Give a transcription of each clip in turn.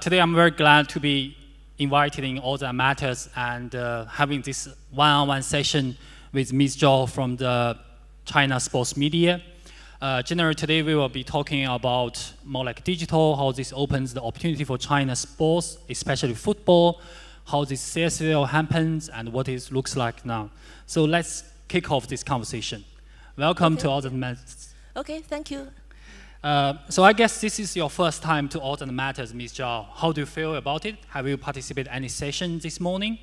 Today I'm very glad to be invited in All That Matters and having this one-on-one session with Ms. Zhao from the China Sports Media. Generally today we will be talking about more like digital, how this opens the opportunity for China sports, especially football, how this CSL happens and what it looks like now. So let's kick off this conversation. Welcome to All That Matters. Okay, thank you. So I guess this is your first time to All That Matters, Ms. Zhao. How do you feel about it? Have you participated in any session this morning?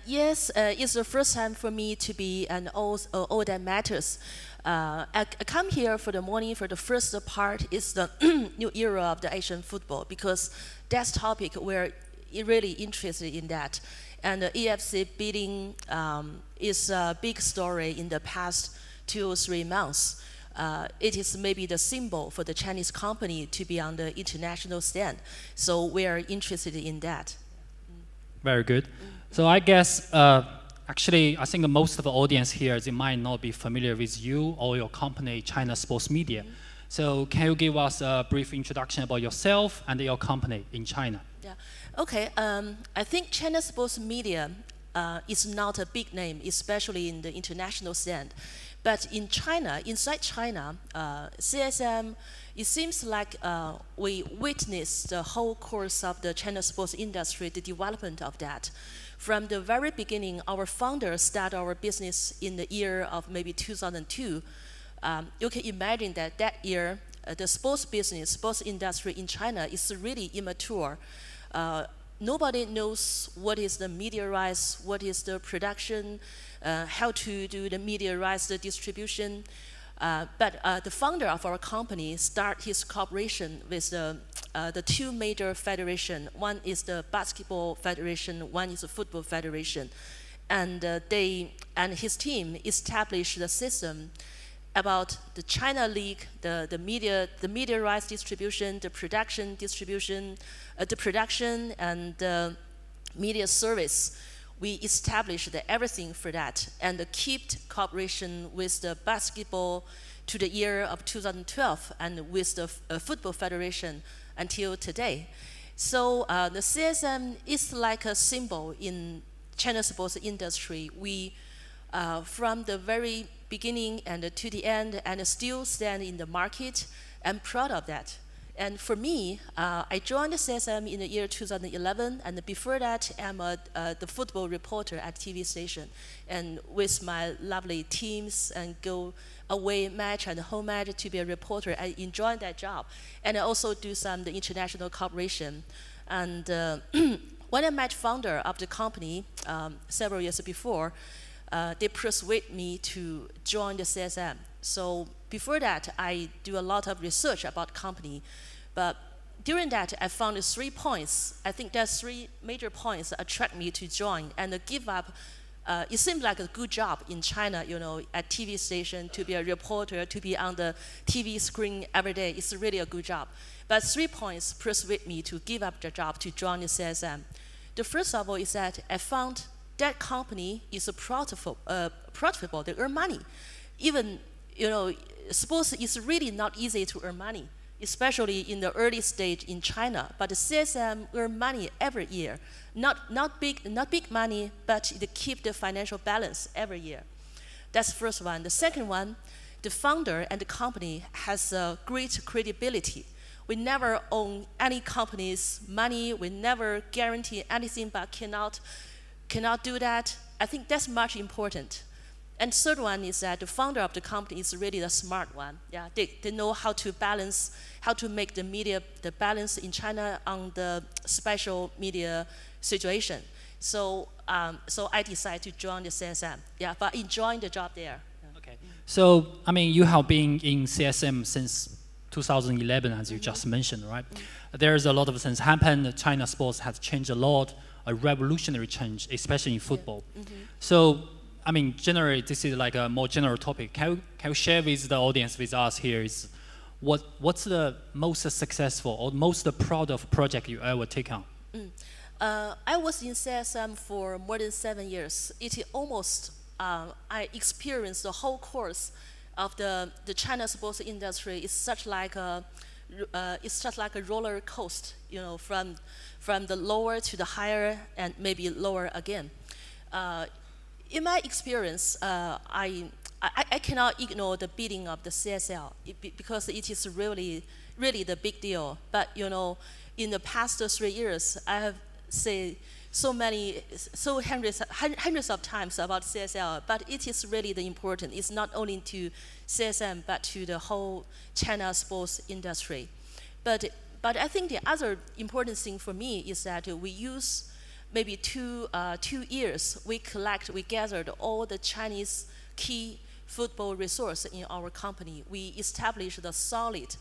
Yes, it's the first time for me to be an All That Matters. I come here for the morning for the first part is the new era of the Asian football because that's topic we're really interested in that. And the EFC bidding is a big story in the past 2 or 3 months. It is maybe the symbol for the Chinese company to be on the international stand. So we are interested in that. Very good. So I guess, actually, I think most of the audience here, they might not be familiar with you or your company, China Sports Media. So can you give us a brief introduction about yourself and your company in China? Yeah. Okay. I think China Sports Media is not a big name, especially in the international stand. But in China, inside China, CSM, it seems like we witnessed the whole course of the China sports industry, the development of that. From the very beginning, our founders started our business in the year of maybe 2002. You can imagine that that year, the sports business, sports industry in China is really immature. Nobody knows what is the media rights, what is the production, how to do the media rights, the distribution. But the founder of our company started his cooperation with the 2 major federations. One is the basketball federation, one is the football federation. And his team established the system about the China League, the media rights distribution, the production distribution, the production and the media service. We established everything for that and kept cooperation with the basketball to the year of 2012 and with the football federation until today. So the CSM is like a symbol in China sports industry. We, from the very beginning and to the end, and still stand in the market. I'm proud of that. And for me, I joined the CSM in the year 2011, and before that, I'm the football reporter at TV station. And with my lovely teams and go away match and home match to be a reporter, I enjoy that job. And I also do some the international cooperation. And when I met founder of the company several years before, they persuaded me to join the CSM. So before that, I do a lot of research about company. But during that, I found 3 points. I think there's 3 major points that attract me to join and give up. It seemed like a good job in China, you know, at TV station, to be a reporter, to be on the TV screen every day. It's really a good job. But 3 points persuade me to give up the job to join the CSM. The first of all is that I found that company is profitable, they earn money. Even, you know, sports is really not easy to earn money, especially in the early stage in China. But the CSM earn money every year. Not big money, but they keep the financial balance every year. That's the first one. The second one, the founder and the company has a great credibility. We never own any company's money. We never guarantee anything, but cannot do that. I think that's much important. And third one is that the founder of the company is really the smart one. Yeah, they know how to balance, how to make the media, the balance in China on the special media situation. So, so I decided to join the CSM. Yeah, but enjoying the job there. Okay. So, I mean, you have been in CSM since 2011, as you just mentioned, right? There's a lot of things happened. China sports has changed a lot, a revolutionary change, especially in football. So, I mean, generally, this is like a more general topic. Can you share with the audience, with us here, is what's the most successful or most proud of project you ever take on? I was in CSM for more than 7 years. It almost, I experienced the whole course of the China sports industry. It's such like a it's just like a roller coaster, you know, from the lower to the higher and maybe lower again. In my experience, I cannot ignore the bidding of the CSL because it is really the big deal. But you know, in the past 3 years, I have said hundreds of times about CSL, but it is really the important. It's not only to CSM, but to the whole China sports industry. But I think the other important thing for me is that we use maybe 2 years, we gathered all the Chinese key football resource in our company. We established the solid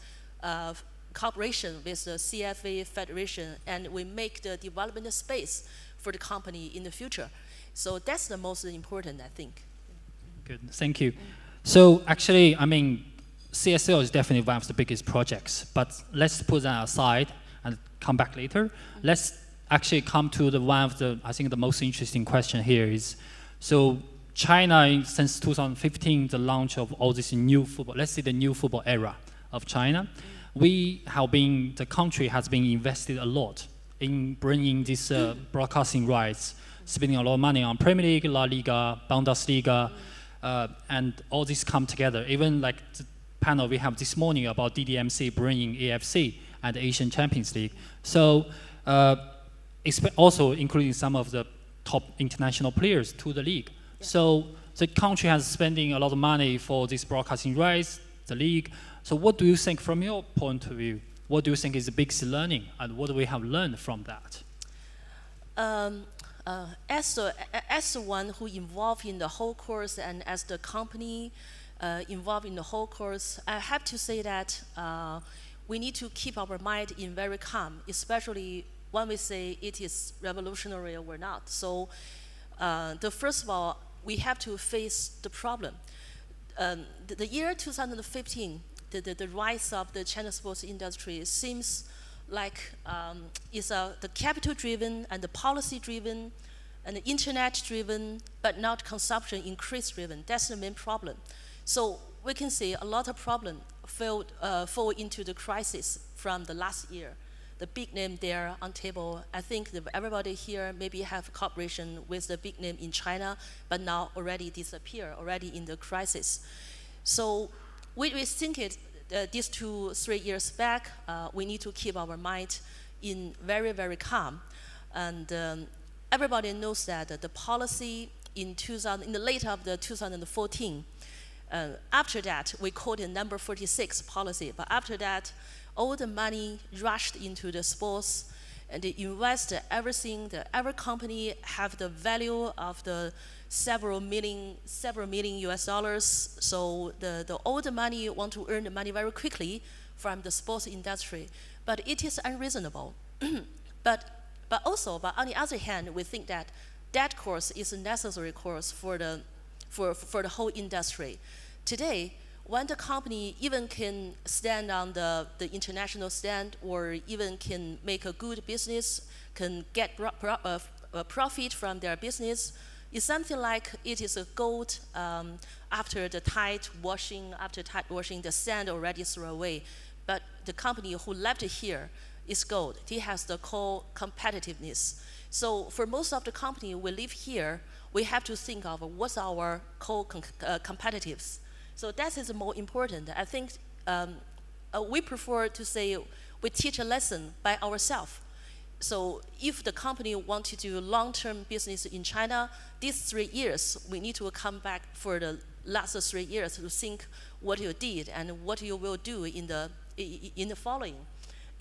cooperation with the CFA Federation, and we make the development space for the company in the future. So that's the most important, I think. Good, thank you. So actually, I mean, CSL is definitely one of the biggest projects, but let's put that aside and come back later. Let's actually come to one of the, I think the most interesting question here is, so China, since 2015, the launch of all this new football, let's say the new football era of China, the country has been invested a lot in bringing this broadcasting rights, spending a lot of money on Premier League, La Liga, Bundesliga, and all this come together. Even like the panel we have this morning about DDMC bringing AFC and the Asian Champions League. So also including some of the top international players to the league. Yeah. So the country has spending a lot of money for this broadcasting rights, the league. So what do you think from your point of view? What do you think is the biggest learning, and what do we have learned from that? As the one who involved in the whole course, and as the company involved in the whole course, I have to say that we need to keep our mind in very calm, especially when we say it is revolutionary or not. So first of all, we have to face the problem. The year 2015, the rise of the China sports industry seems like it's the capital-driven and the policy-driven and the internet-driven, but not consumption increase-driven. That's the main problem. So we can see a lot of problems fall into the crisis from the last year. The big name there on table, I think that everybody here maybe have cooperation with the big name in China, but now already disappear, already in the crisis. So we think these 2-3 years back, we need to keep our mind in very, very calm. And everybody knows that the policy in the late of the 2014, after that, we called it number 46 policy, but after that, all the money rushed into the sports, and they invest everything. Every company have the value of the several million US dollars. So all the money want to earn the money very quickly from the sports industry, but it is unreasonable. but on the other hand, we think that course is a necessary course for the whole industry. Today, when the company even can stand on the international stand, or even can make a good business, can get profit from their business, it's something like it is a gold after tide washing, the sand already thrown away. But the company who left it here is gold. It has the core competitiveness. So for most of the company we live here, we have to think of what's our core competitiveness. So that is more important. I think we prefer to say we teach a lesson by ourselves. So if the company wants to do long-term business in China, these 3 years, we need to come back for the last 3 years to think what you did and what you will do in the following.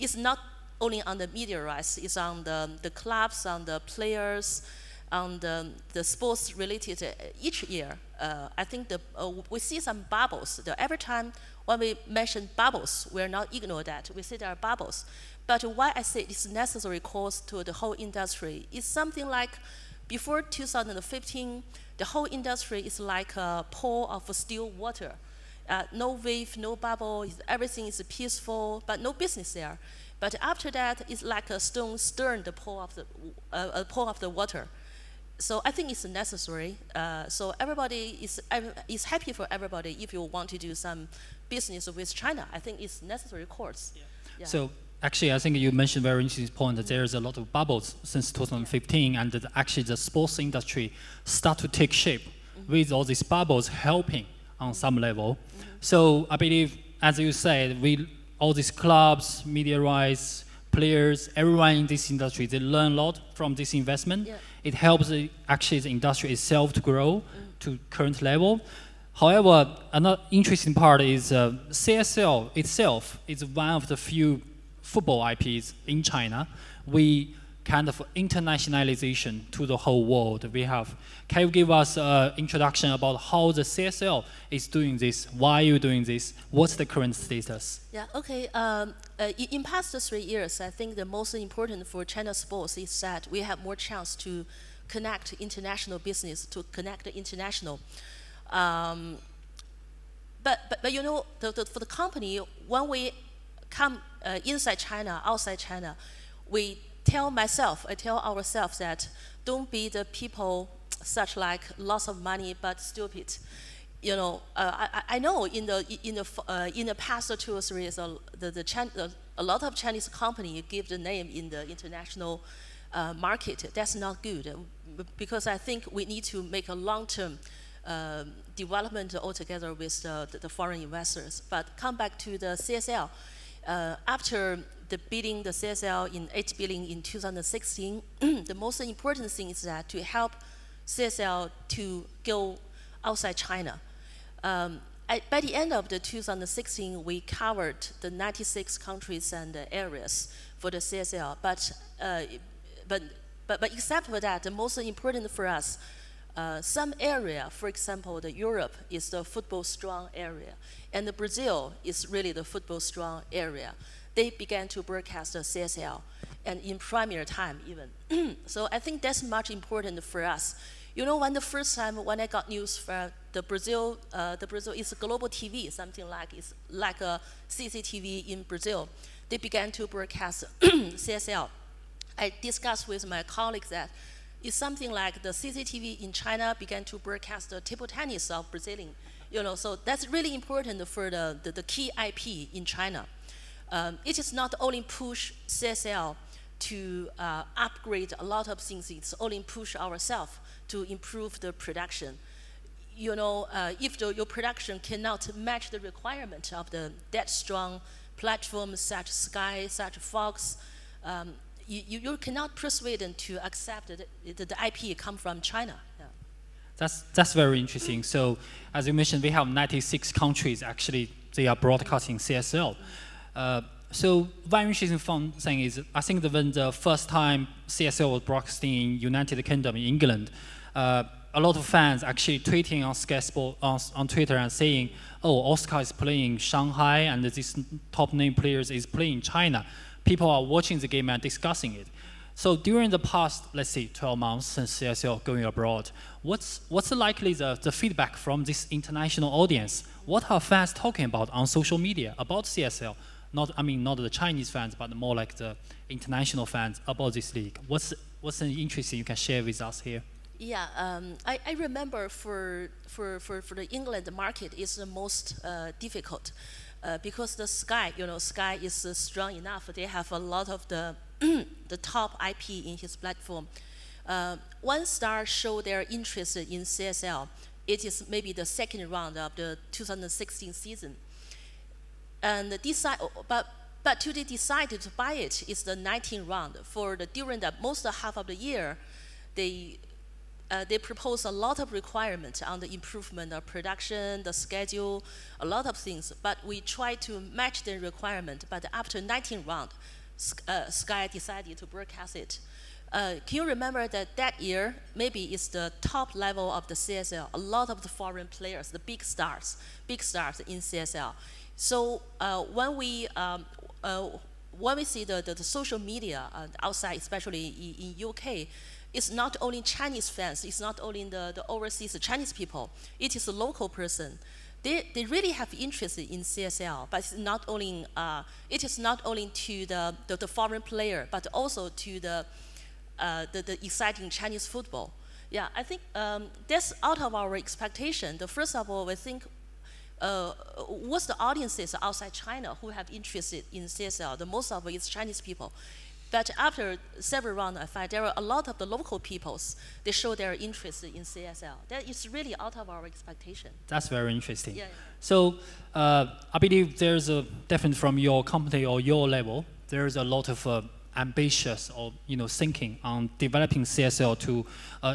It's not only on the media rights, it's on the clubs, on the players, on the sports related each year. I think we see some bubbles. Every time when we mention bubbles, we're not ignore that. We see there are bubbles. But why I say it's necessary course to the whole industry is something like before 2015, the whole industry is like a pool of still water. No wave, no bubble, everything is peaceful, but no business there. But after that, it's like a stone stirring the pool of the water. So I think it's necessary. So everybody is happy for everybody if you want to do some business with China. I think it's necessary course. Yeah. Yeah. So actually, I think you mentioned a very interesting point that there's a lot of bubbles since 2015, and that actually the sports industry start to take shape with all these bubbles helping on some level. So I believe, as you said, all these clubs, media rights, players, everyone in this industry, they learn a lot from this investment. Yeah. It helps actually the industry itself to grow to current level. However, another interesting part is CSL itself is one of the few football IPs in China. We kind of internationalization to the whole world. Can you give us an introduction about how the CSL is doing this? Why are you doing this? What's the current status? Yeah, okay. In past 3 years, I think the most important for China sports is that we have more chance to connect international business, to connect the international. But you know, for the company, when we come inside China, outside China, I tell ourselves that don't be the people such like lots of money but stupid. You know, I know in the past 2 or 3 years, a lot of Chinese companies give the name in the international market. That's not good, because I think we need to make a long-term development altogether with the foreign investors. But come back to the CSL. After beating the CSL in 8 billion in 2016, the most important thing is that to help CSL to go outside China. By the end of the 2016, we covered the 96 countries and areas for the CSL. But except for that, the most important for us, some area, for example, the Europe is the football strong area, and the Brazil is really the football strong area. They began to broadcast the CSL, and in premier time even. So I think that's much important for us. You know, when the first time when I got news from the Brazil is a global TV, something like it's like a CCTV in Brazil. They began to broadcast CSL. I discussed with my colleagues that it's something like the CCTV in China began to broadcast the table tennis of Brazilian. You know, so that's really important for the key IP in China. It is not only push CSL to upgrade a lot of things, it's only push ourselves to improve the production. You know, if your production cannot match the requirement of that strong platforms such Sky, such Fox, you cannot persuade them to accept that the IP come from China. Yeah. That's very interesting. So, as you mentioned, we have 96 countries actually, they are broadcasting CSL. So, very interesting fun thing is, I think that when the first time CSL was broadcasting in United Kingdom, in England, a lot of fans actually tweeting on Sky Sport on Twitter and saying, "Oh, Oscar is playing in Shanghai, and this top name players is playing in China." People are watching the game and discussing it. So during the past, let's say, 12 months since CSL going abroad, what's likely the feedback from this international audience? What are fans talking about on social media about CSL? Not the Chinese fans, but more like the international fans about this league. What's interesting you can share with us here? Yeah, I remember for the England market is the most difficult. Because the Sky, you know, Sky is strong enough. They have a lot of the top IP in his platform. One Star showed their interest in CSL. It is maybe the second round of the 2016 season. And but they decided to buy it is the 19th round. During the most half of the year, they propose a lot of requirements on the improvement of production, the schedule, a lot of things. But we try to match the requirement. But after 19th round, Sky decided to broadcast it. Can you remember that year, maybe it's the top level of the CSL, a lot of the foreign players, the big stars in CSL. So when we see the social media outside, especially in UK, it's not only Chinese fans, it's not only the overseas Chinese people, it is a local person. They really have interest in CSL, but it is not only to the foreign player, but also to the exciting Chinese football. Yeah, I think that's out of our expectation. First of all, we think what's the audiences outside China who have interested in CSL? The most of it is Chinese people. But after several rounds, I find there are a lot of the local peoples, they show their interest in CSL. That is really out of our expectation. That's very interesting. Yeah. So I believe there's a, definitely from your company or your level, there's a lot of ambitious or thinking on developing CSL to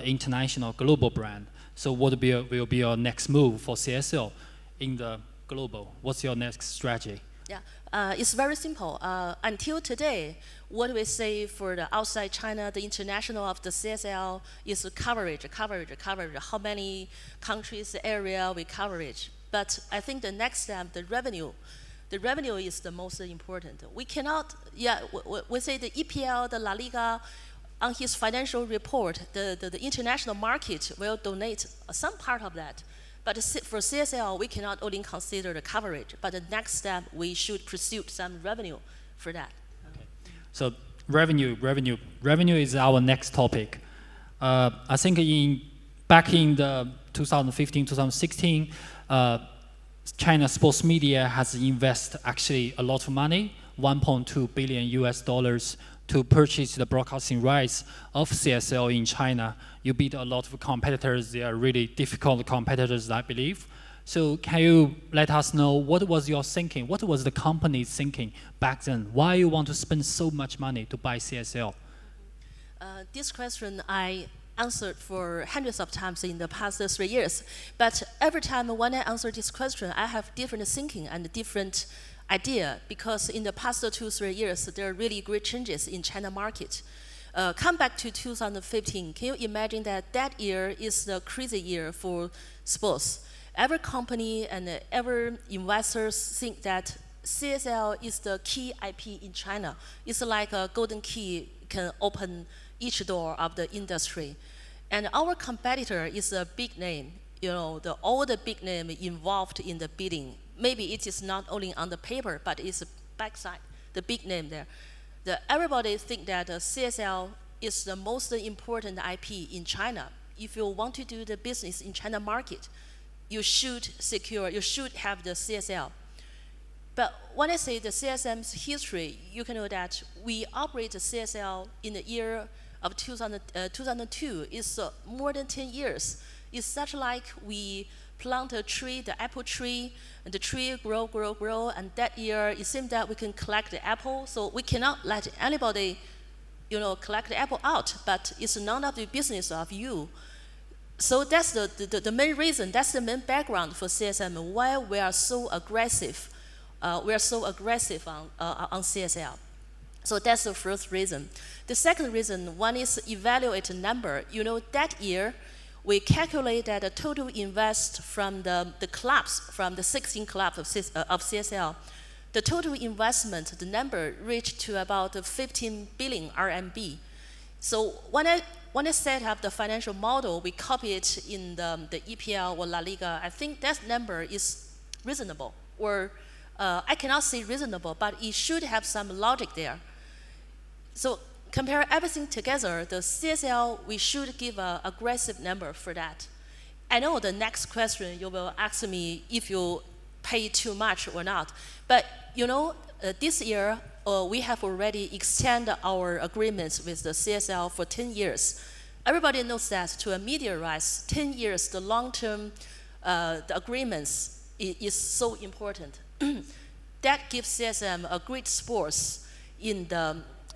international global brand. So what will be your next move for CSL in the global? What's your next strategy? Yeah, it's very simple. Until today, what we say for the outside China, the international of the CSL is coverage. How many countries, area we coverage. But I think the next step, the revenue is the most important. We cannot, we say the EPL, the La Liga, on his financial report, the international market will donate some part of that. But for CSL, we cannot only consider the coverage, but the next step, we should pursue some revenue for that. Okay. So revenue is our next topic. I think back in the 2015, 2016, China sports media has invested actually a lot of money, 1.2 billion US dollars to purchase the broadcasting rights of CSL in China. You beat a lot of competitors. They are really difficult competitors, I believe. So can you let us know what was your thinking? What was the company's thinking back then? Why you want to spend so much money to buy CSL? This question I answered for hundreds of times in the past 3 years. But every time when I answer this question, I have different thinking and different idea, because in the past 2-3 years, there are really great changes in China market. Come back to 2015, can you imagine that year is the crazy year for sports? Every company and every investors think that CSL is the key IP in China. It's like a golden key can open each door of the industry. And our competitor is a big name, all the big name involved in the bidding. Maybe it is not only on the paper, but it's a backside, the big name there. Everybody think that CSL is the most important IP in China. If you want to do the business in China market, you should have the CSL. But when I say the CSM's history, you can know that we operate the CSL in the year of 2002. It's more than 10 years. It's such like we plant a tree, the apple tree, and the tree grow, and that year it seems that we can collect the apple, so we cannot let anybody, collect the apple out, but it's none of the business of you. So that's the main reason, that's the main background for CSM, why we are so aggressive. On CSL. So that's the first reason. The second reason, one is evaluate the number. That year, we calculate that the total invest from the clubs, from the 16 clubs of CSL, the total investment, the number reached to about 15 billion RMB. So when I set up the financial model, we copy it in the EPL or La Liga. I think that number is reasonable, or I cannot say reasonable, but it should have some logic there. So compare everything together, the CSL, we should give an aggressive number for that. I know the next question you will ask me if you pay too much or not. But this year, we have already extended our agreements with the CSL for 10 years. Everybody knows that to a media rights, 10 years, the long-term the agreements is so important. That gives CSM a great sports in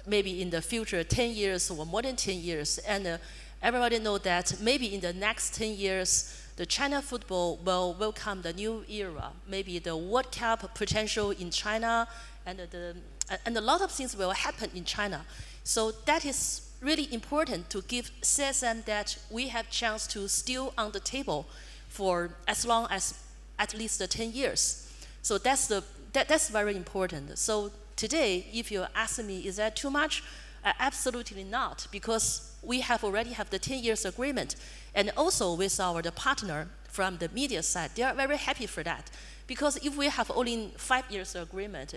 maybe in the future 10 years or more than 10 years. And everybody knows that maybe in the next 10 years, the China football will welcome the new era. Maybe the World Cup potential in China, and a lot of things will happen in China. So that is really important to give CSM that we have chance to still on the table for as long as at least 10 years. So that's very important. So today, if you ask me, is that too much? Absolutely not, because we already have the 10 years agreement. And also with the partner from the media side, they are very happy for that. Because if we have only 5 years agreement,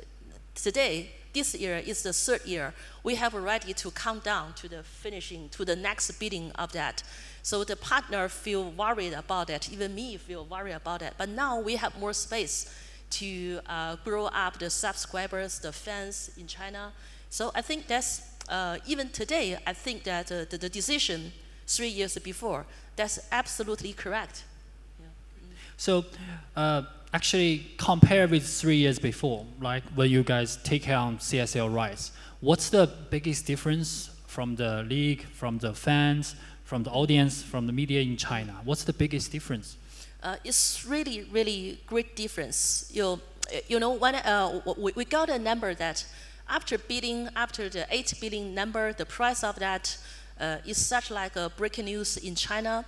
today, this year is the third year. We have already to count down to the finishing, to the next bidding of that. So the partner feel worried about that, even me feel worried about that. But now we have more space to grow up the subscribers, the fans in China. So I think that's, even today, I think that the decision 3 years before, that's absolutely correct. Yeah. So actually compare with 3 years before, like when you guys take on CSL rights, what's the biggest difference from the league, from the fans, from the audience, from the media in China? What's the biggest difference? It's really, really great difference. You know, when we got a number that after bidding, after the 8 billion number, the price of that is such like a breaking news in China.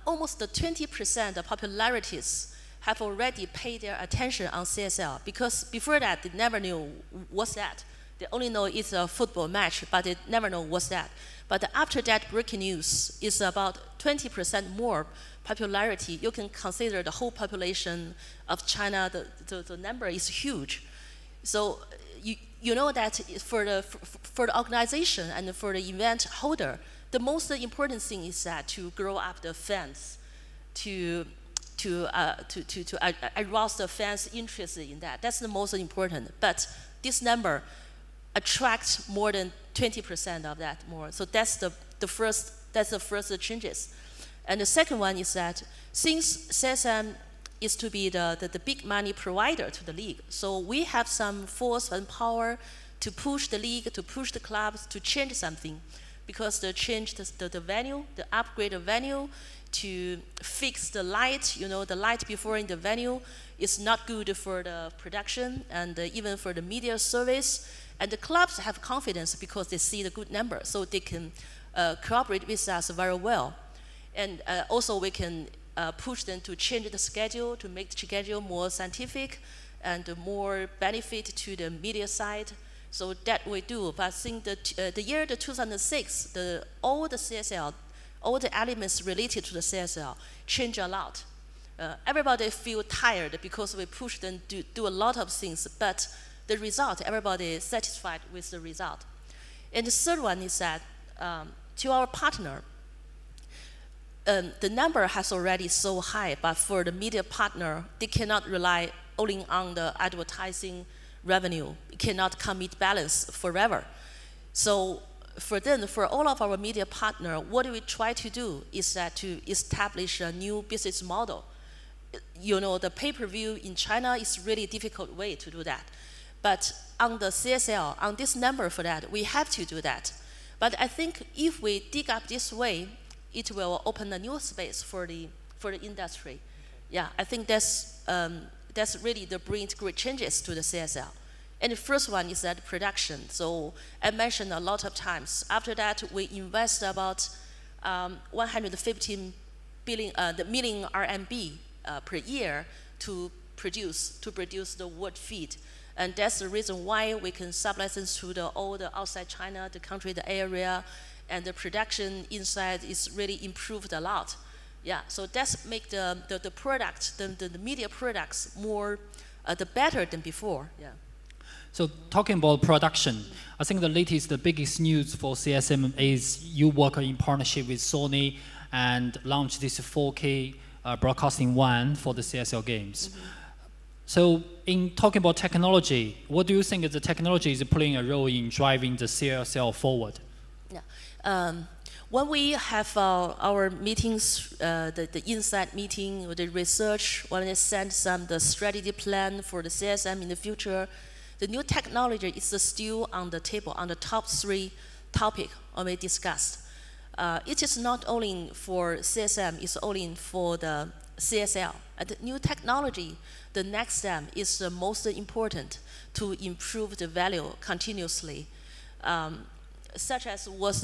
Almost the 20% of popularities have already paid their attention on CSL, because before that they never knew what's that. They only know it's a football match, but they never know what's that. But after that breaking news, is about 20% more popularity. You can consider the whole population of China, the number is huge. So you know that for the organization and for the event holder, the most important thing is that to grow up the fans, to arouse the fans' interest in that. That's the most important. But this number attracts more than 20% of that more. So that's the first changes. And the second one is that since CSM is to be the big money provider to the league, so we have some force and power to push the league, to push the clubs to change something, because they change the venue, the upgrade the venue, to fix the light. You know, the light before in the venue is not good for the production and even for the media service. And the clubs have confidence because they see the good number, so they can cooperate with us very well. And also we can push them to change the schedule, to make the schedule more scientific and more benefit to the media side. So that we do. But I think that the year 2006, all the CSL, all the elements related to the CSL change a lot. Everybody feel tired because we push them to do a lot of things, but the result, everybody is satisfied with the result. And the third one is that to our partner, the number has already so high, but for the media partner, they cannot rely only on the advertising revenue. It cannot commit balance forever. So for them, for all of our media partner, what we try to do is that to establish a new business model. You know, the pay-per-view in China is really a difficult way to do that. But on the CSL, on this number for that, we have to do that. But I think if we dig up this way, it will open a new space for the industry. Yeah, I think that's really the brings great changes to the CSL. And the first one is that production. So I mentioned a lot of times. After that, we invest about 115 million RMB per year to produce the word feed. And that's the reason why we can sub-license to all the outside China, the country, the area, and the production inside is really improved a lot. Yeah, so that's make the product, the media products more, the better than before. Yeah. So talking about production, I think the biggest news for CSM is you work in partnership with Sony and launch this 4K broadcasting one for the CSL games. Mm-hmm. So in talking about technology, what do you think the technology is playing a role in driving the CSL forward? Yeah. When we have our meetings, the inside meeting, the research, when they send the strategy plan for the CSM in the future, the new technology is still on the table, on the top 3 topics we discussed. It is not only for CSM, it's only for the CSL. The new technology, the next step is the most important to improve the value continuously. Such as was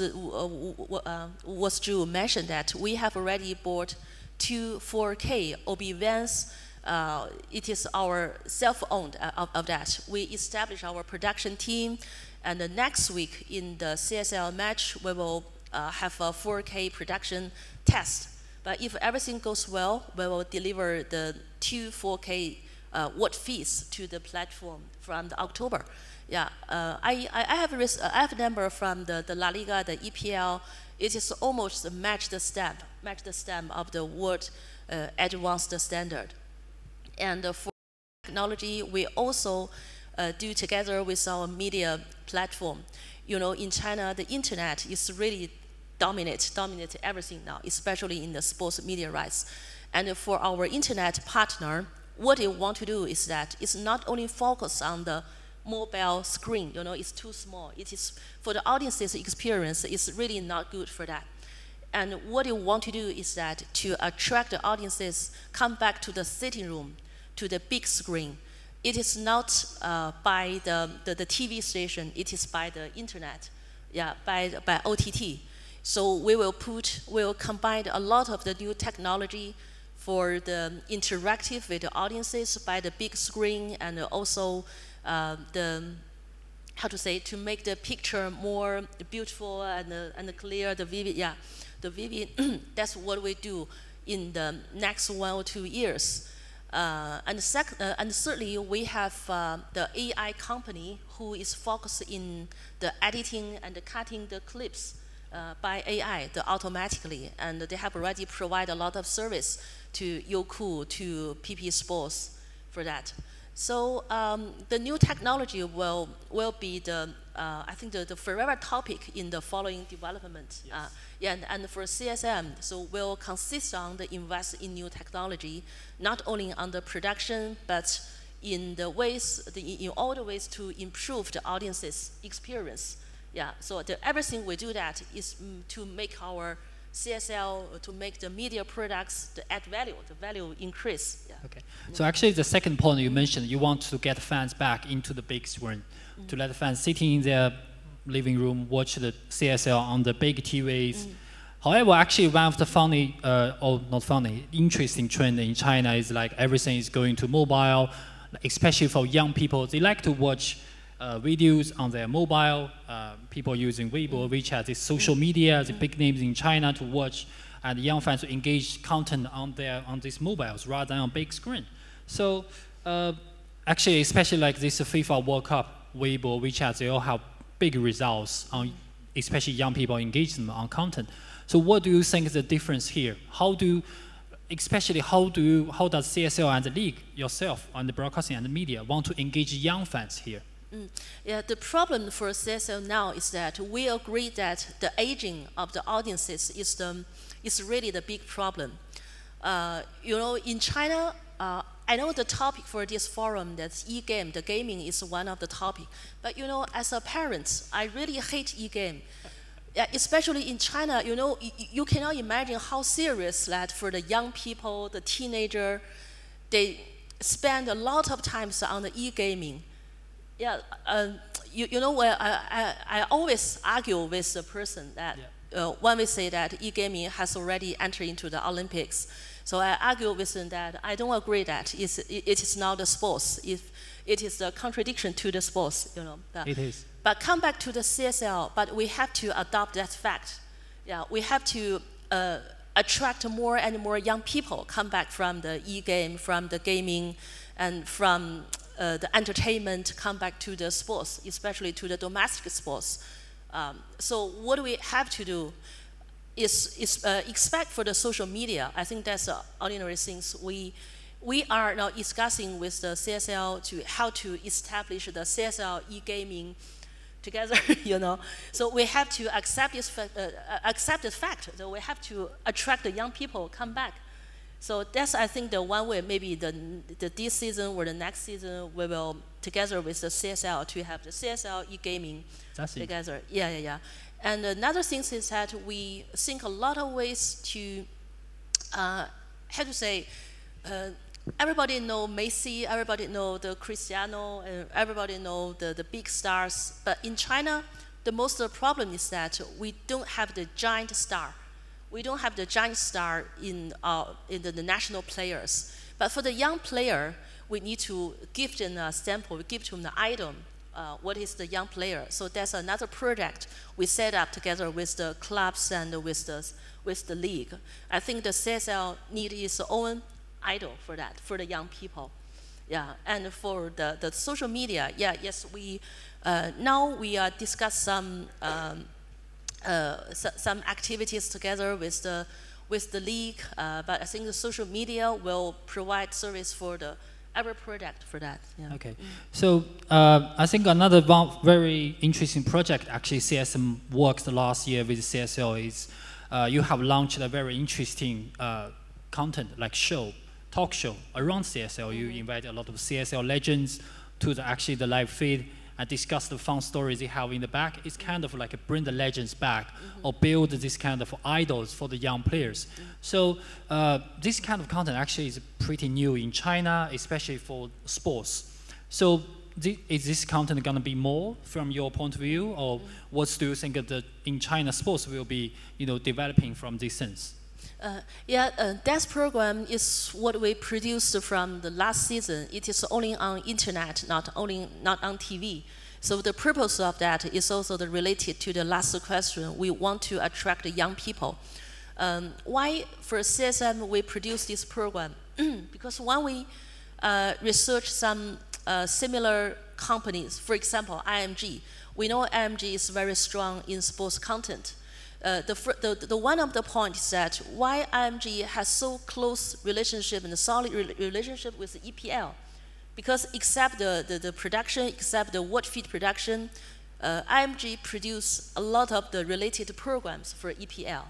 Zhao mentioned that we have already bought 2 4K OB vans. It is our self-owned of that. We established our production team, and the next week in the CSL match, we will have a 4K production test. But if everything goes well, we will deliver the 2 4K what fees to the platform from the October. Yeah, I have a number from the La Liga, the EPL. It is almost match the stamp of the world advanced standard. And for technology, we also do together with our media platform. You know, in China, the internet is really dominate everything now, especially in the sports media rights. And for our internet partner, what they want to do is that it's not only focused on the mobile screen, you know, it's too small. It is, for the audience's experience, it's really not good for that. And what they want to do is that to attract the audiences, come back to the sitting room, to the big screen. It is not by the TV station, it is by the internet, yeah, by OTT. So we will combine a lot of the new technology for the interactive with the audiences by the big screen, and also to make the picture more beautiful and clear, the vivid, yeah, the vivid. That's what we do in the next 1 or 2 years. And certainly we have the AI company who is focused in the editing and the cutting the clips by AI, automatically, and they have already provided a lot of service to Youku, to PP Sports for that. So the new technology will be the I think the forever topic in the following development. Yes. Yeah, and for CSM, so we'll consist on the invest in new technology, not only on the production, but in the ways, in all the ways to improve the audience's experience. Yeah, so everything we do that is to make our CSL, to make the media products, the add value, the value increase. Yeah. Okay. So actually, the second point you mentioned, you want to get fans back into the big screen, to let the fans sitting in their living room watch the CSL on the big TVs. However, actually, one of the funny, or not funny, interesting trend in China is like everything is going to mobile, especially for young people. They like to watch videos on their mobile, people using Weibo, WeChat, this social media, the big names in China to watch, and young fans to engage content on these mobiles rather than on big screen. So actually, especially like this FIFA World Cup, Weibo, WeChat, they all have big results on especially young people engagement on content. So what do you think is the difference here? How does CSL and the league yourself and the broadcasting and the media want to engage young fans here? Yeah, the problem for CSL now is that we agree that the aging of the audiences is really the big problem. You know, in China, I know the topic for this forum, that's e-game, the gaming is one of the topics. But you know, as a parent, I really hate e-game. Especially in China, you know, you cannot imagine how serious that for the young people, the teenager, they spend a lot of time on the e-gaming. Yeah, you know, I always argue with the person that when we say that e-gaming has already entered into the Olympics. So I argue with them that I don't agree that it is now the sports. It is a contradiction to the sports, you know. It is. But come back to the CSL, but we have to adopt that fact. Yeah, we have to attract more and more young people come back from the e-game, from the gaming, and from the entertainment, come back to the sports, especially to the domestic sports. So what we have to do is expect for the social media. I think that's the ordinary things. We are now discussing with the CSL to how to establish the CSL e-gaming together, you know. So we have to accept this fact that we have to attract the young people come back. So that's, I think, the one way maybe this season or the next season we will together with the CSL to have the CSL e-gaming together. Yeah. And another thing is that we think a lot of ways to, how to say, everybody know Messi, everybody know the Cristiano, everybody know the big stars. But in China, the most problem is that we don't have the giant star. We don't have the giant star in the national players. But for the young player, we need to give them a sample, we give them the item. What is the young player? So that's another project we set up together with the clubs and with the league. I think the CSL need its own idol for that, for the young people. Yeah, and for the social media, yeah, yes, we now we discuss some some activities together with the league, but I think the social media will provide service for every product for that. Yeah. Okay, so I think another very interesting project actually CSM worked last year with CSL is you have launched a very interesting content like talk show around CSL. You invite a lot of CSL legends to actually the live feed and discuss the fun stories they have in the back. It's kind of like bring the legends back or build this kind of idols for the young players. So this kind of content actually is pretty new in China, especially for sports. So is this content going to be more from your point of view, or what do you think in China sports will be developing from this sense? That program is what we produced from the last season. It is only on internet, not on TV. So the purpose of that is also related to the last question. We want to attract the young people. Why for CSM we produce this program? Because when we research some similar companies, for example, IMG, we know IMG is very strong in sports content. The one of the points is that why IMG has so close relationship and a solid relationship with the EPL, because except the production, except the watch feed production, IMG produce a lot of the related programs for EPL.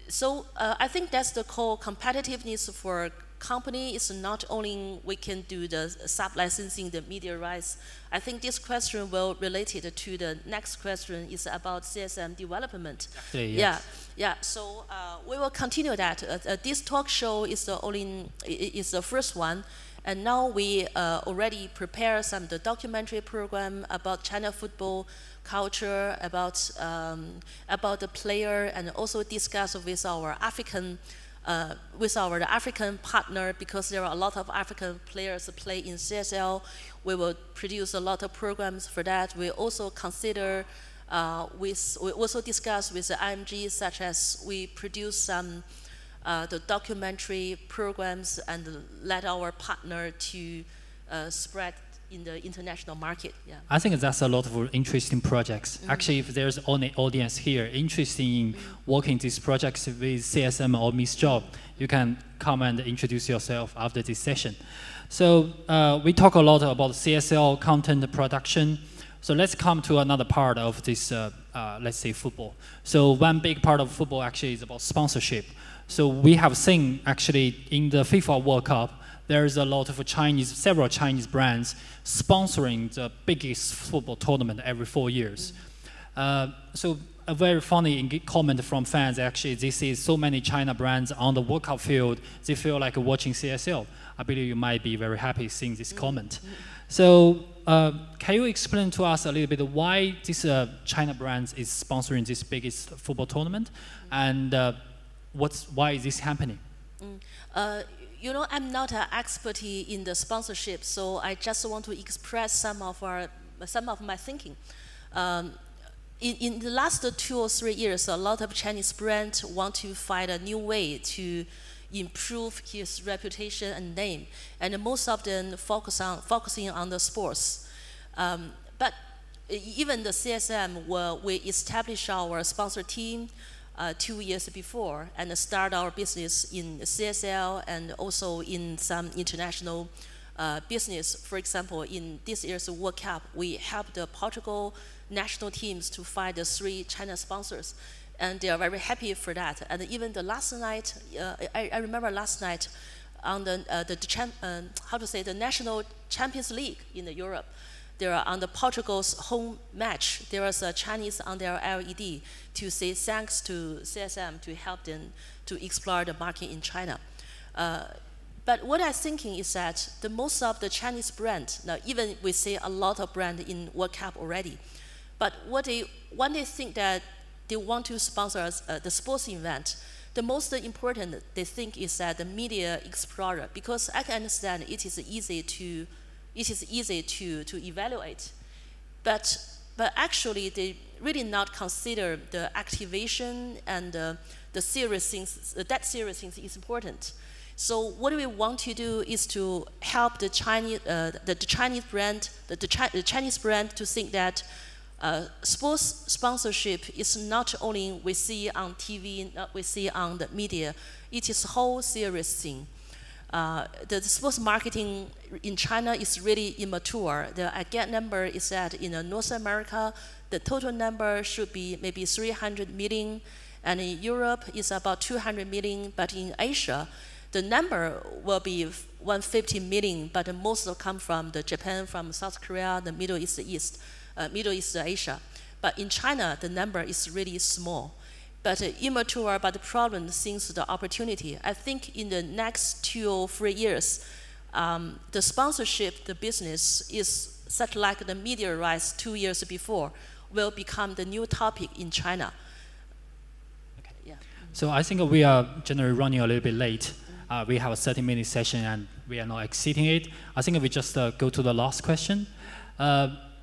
So I think that's the core competitiveness for company. Is not only we can do the sub-licensing, the media rights. I think this question will related to the next question is about CSM development. Actually, yes. Yeah. So we will continue that. This talk show is the first one, and now we already prepare some the documentary program about China football culture, about the player, and also discuss with our African partner, because there are a lot of African players play in CSL. We will produce a lot of programs for that. We also consider, we also discuss with the IMG, such as we produce some the documentary programs and let our partner to spread in the international market. Yeah. I think that's a lot of interesting projects. Actually, if there's any audience here interested in working these projects with CSM or Ms. Zhao, you can come and introduce yourself after this session. So we talk a lot about CSL content production. So let's come to another part of this, let's say football. So one big part of football actually is about sponsorship. So we have seen actually in the FIFA World Cup, there's a lot of several Chinese brands sponsoring the biggest football tournament every 4 years. So a very funny comment from fans, actually, they see so many China brands on the World Cup field, they feel like watching CSL. I believe you might be very happy seeing this comment. So can you explain to us a little bit why this China brand is sponsoring this biggest football tournament, and why is this happening? I'm not an expert in the sponsorship, so I just want to express some of my thinking. In the last 2 or 3 years, a lot of Chinese brands want to find a new way to improve his reputation and name, and most of them focusing on the sports. But even the CSM, we established our sponsor team 2 years before and start our business in CSL and also in some international business. For example, in this year's World Cup, we helped the Portugal national teams to find the 3 China sponsors, and they are very happy for that. And even the last night, I remember last night on the National Champions League in Europe. There are on the Portugal's home match, there was a Chinese on their LED to say thanks to CSM to help them to explore the market in China. But what I'm thinking is that most of the Chinese brands, now even we see a lot of brands in World Cup already, but when they think that they want to sponsor the sports event, the most important they think is that the media explorer, because I can understand it is easy to evaluate, but actually they really not consider the activation and the serious things, that serious things is important. So what we want to do is to help the Chinese, the Chinese brand to think that sports sponsorship is not only we see on TV, not we see on the media. It is a whole serious thing. The sports marketing in China is really immature. The agate number is that in North America, the total number should be maybe 300 million, and in Europe is about 200 million, but in Asia, the number will be 150 million, but most will come from Japan, from South Korea, the Middle East Asia. But in China, the number is really small. But immature, but the problem seems the opportunity. I think in the next 2 or 3 years, the sponsorship, the business is such like the media rights 2 years before will become the new topic in China. Okay. Yeah. So I think we are generally running a little bit late. We have a 30-minute session and we are not exceeding it. I think we just go to the last question.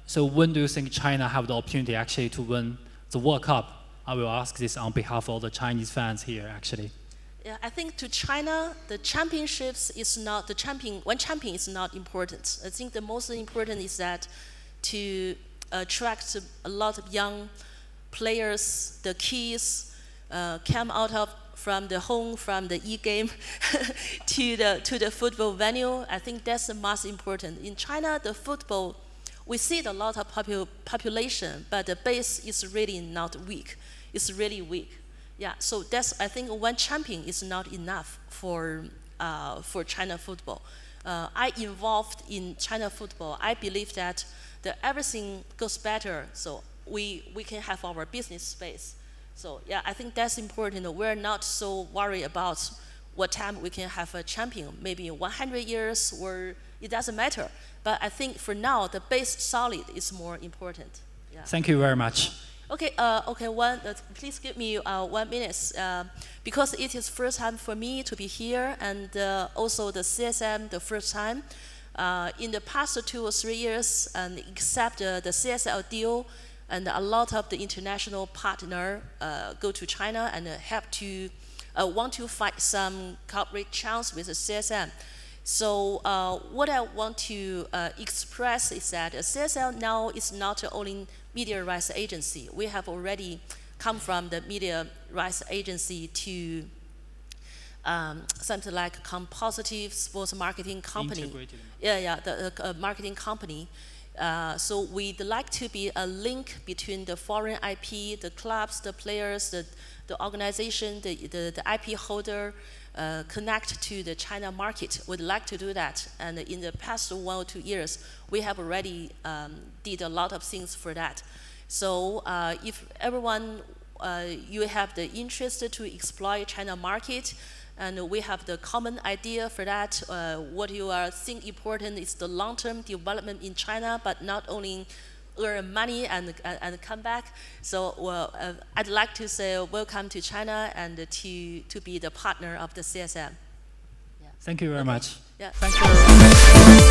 So when do you think China have the opportunity actually to win the World Cup? I will ask this on behalf of all the Chinese fans here actually. Yeah, I think to China, the championships is not, one champion is not important. I think the most important is that to attract a lot of young players, the kids come out from the home, from the e-game to the football venue. I think that's the most important. In China, the football, we see a lot of population, but the base is really not weak. It's really weak. Yeah, so that's, I think one champion is not enough for China football. I involved in China football. I believe that everything goes better, so we can have our business space. So yeah, I think that's important. We're not so worried about what time we can have a champion, maybe 100 years, or it doesn't matter. But I think for now, the base solid is more important. Yeah. Thank you very much. Okay, please give me 1 minute, because it is first time for me to be here, and also the CSM the first time. In the past 2 or 3 years, and except the CSL deal, and a lot of the international partner go to China and have to want to find some corporate chance with the CSM. So what I want to express is that CSL now is not only media rights agency. We have already come from the media rights agency to something like compositive sports marketing company. Integrated. Yeah, the marketing company. So we'd like to be a link between the foreign IP, the clubs, the players, the organization, the IP holder, connect to the China market. We'd like to do that. And in the past 1 or 2 years, we have already did a lot of things for that. So if everyone, you have the interest to explore China market, and we have the common idea for that. What you think important is the long-term development in China, but not only earn money and come back. So I'd like to say welcome to China and to be the partner of the CSM. Yeah. Thank you very much. Yeah. Thank you very much.